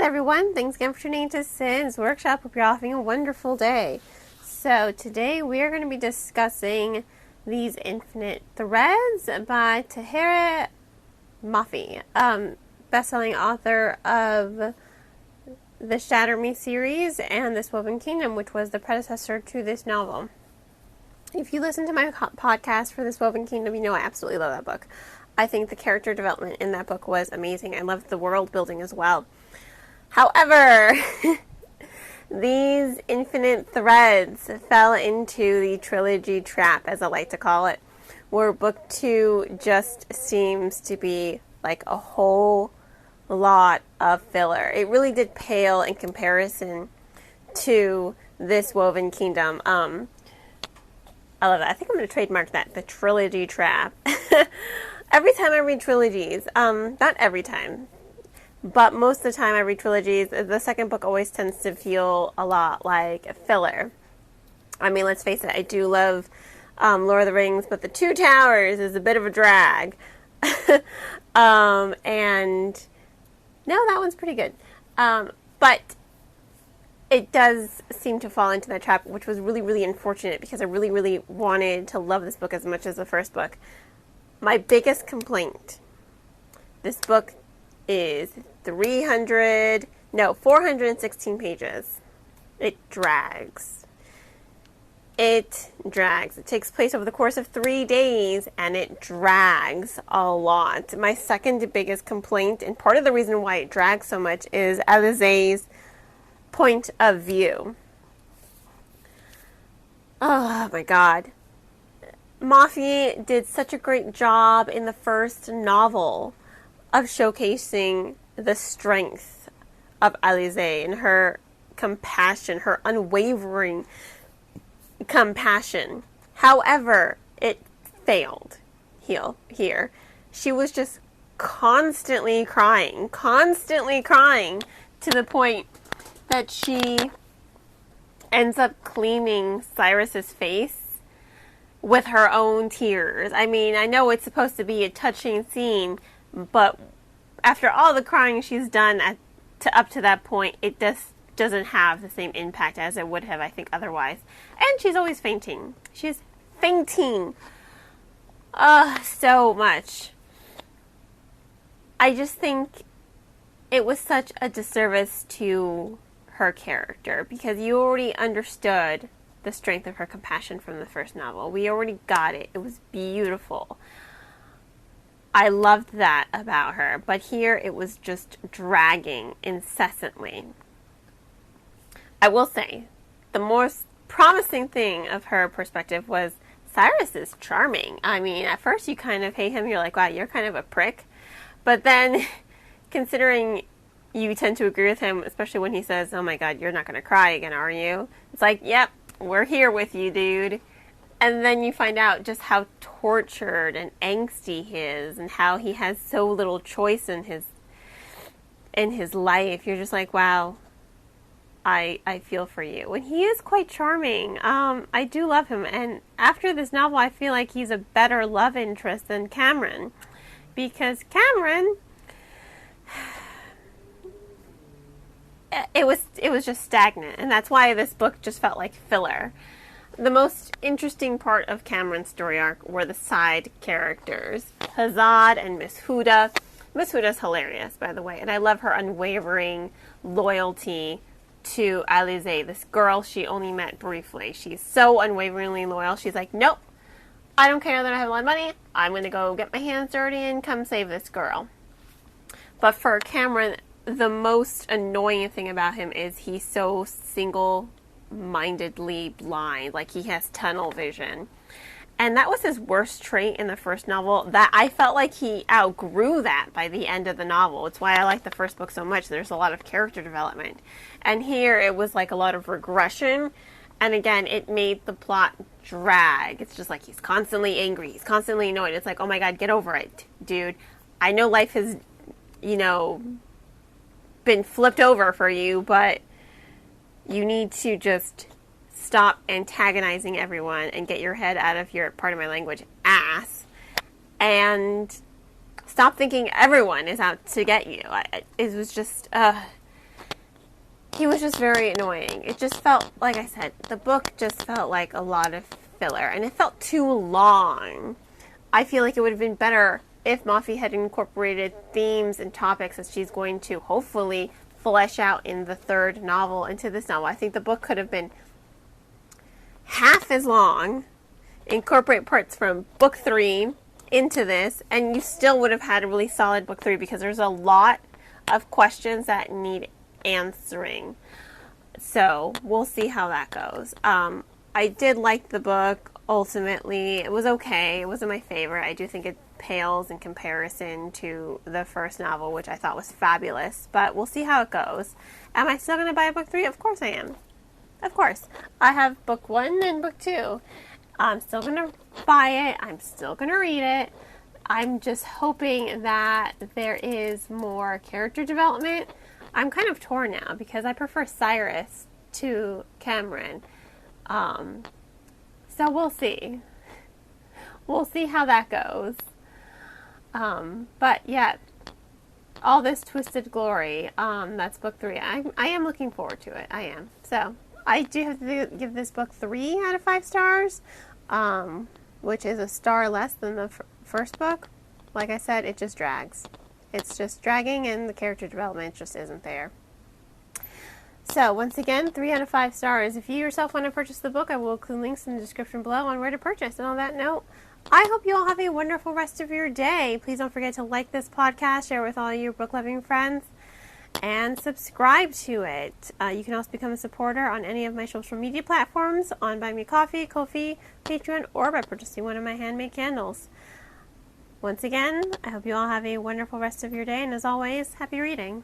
Hey everyone, thanks again for tuning into Sin's Workshop. Hope you're all having a wonderful day. So today we are going to be discussing These Infinite Threads by Tahereh Mafi, best-selling author of the Shatter Me series and This Woven Kingdom, which was the predecessor to this novel. If you listen to my podcast for This Woven Kingdom, you know I absolutely love that book. I think the character development in that book was amazing. I loved the world building as well. However, these infinite threads fell into the trilogy trap, as I like to call it, where book 2 just seems to be like a whole lot of filler. It really did pale in comparison to This Woven Kingdom. I love that. I think I'm going to trademark that, the trilogy trap. Every time I read trilogies, not every time, but most of the time I read trilogies, the second book always tends to feel a lot like a filler. I mean, let's face it, I do love Lord of the Rings, but The Two Towers is a bit of a drag. And no, that one's pretty good. But it does seem to fall into that trap, which was really, really unfortunate because I really, really wanted to love this book as much as the first book. My biggest complaint, this book is 416 pages. It drags. It takes place over the course of 3 days, and it drags a lot. My second biggest complaint, and part of the reason why it drags so much, is Alizé's point of view. Oh my god. Mafi did such a great job in the first novel of showcasing the strength of Alizé and her compassion, her unwavering compassion. However, it failed here. She was just constantly crying to the point that she ends up cleaning Cyrus's face with her own tears. I mean, I know it's supposed to be a touching scene, but after all the crying she's done up to that point, it just doesn't have the same impact as it would have, I think, otherwise. And she's always fainting. She's fainting. So much. I just think it was such a disservice to her character because you already understood the strength of her compassion from the first novel. We already got it. It was beautiful. I loved that about her, but here it was just dragging incessantly. I will say, the most promising thing of her perspective was Cyrus is charming. I mean, at first you kind of hate him, you're like, wow, you're kind of a prick. But then, considering you tend to agree with him, especially when he says, oh my god, you're not going to cry again, are you? It's like, yep, we're here with you, dude. And then you find out just how tortured and angsty he is and how he has so little choice in his life. You're just like, wow, I feel for you. And he is quite charming. I do love him. And after this novel, I feel like he's a better love interest than Cameron. Because Cameron, it was just stagnant. And that's why this book just felt like filler. The most interesting part of Cameron's story arc were the side characters, Hazad and Miss Huda. Miss Huda's hilarious, by the way, and I love her unwavering loyalty to Alizé, this girl she only met briefly. She's so unwaveringly loyal. She's like, nope, I don't care that I have a lot of money. I'm going to go get my hands dirty and come save this girl. But for Cameron, the most annoying thing about him is he's so single-mindedly blind, like he has tunnel vision. And that was his worst trait in the first novel. That I felt like he outgrew that by the end of the novel. It's why I like the first book so much. There's a lot of character development. And here it was like a lot of regression. And again, it made the plot drag. It's just like he's constantly angry. He's constantly annoyed. It's like, oh my god, get over it, dude. I know life has, been flipped over for you, but you need to just stop antagonizing everyone and get your head out of your, pardon my language, ass, and stop thinking everyone is out to get you. It was just, he was just very annoying. It just felt, like I said, the book just felt like a lot of filler, and it felt too long. I feel like it would have been better if Mafi had incorporated themes and topics that she's going to hopefully flesh out in the third novel into this novel. I think the book could have been half as long, incorporate parts from book 3 into this, and you still would have had a really solid book 3, because there's a lot of questions that need answering. So we'll see how that goes. I did like the book. Ultimately, it was okay. It wasn't my favorite. I do think it pales in comparison to the first novel, which I thought was fabulous. But we'll see how it goes. Am I still going to buy book 3? Of course I am. Of course. I have book 1 and book 2. I'm still going to buy it. I'm still going to read it. I'm just hoping that there is more character development. I'm kind of torn now because I prefer Cyrus to Cameron. So we'll see. We'll see how that goes. But yeah, All This Twisted Glory, that's book 3. I am looking forward to it. I am. So I do have to give this book 3 out of 5 stars, which is a star less than the first book. Like I said, it just drags. It's just dragging, and the character development just isn't there. So, once again, 3 out of 5 stars. If you yourself want to purchase the book, I will include links in the description below on where to purchase. And on that note, I hope you all have a wonderful rest of your day. Please don't forget to like this podcast, share it with all your book-loving friends, and subscribe to it. You can also become a supporter on any of my social media platforms, on Buy Me Coffee, Ko-fi, Patreon, or by purchasing one of my handmade candles. Once again, I hope you all have a wonderful rest of your day, and as always, happy reading.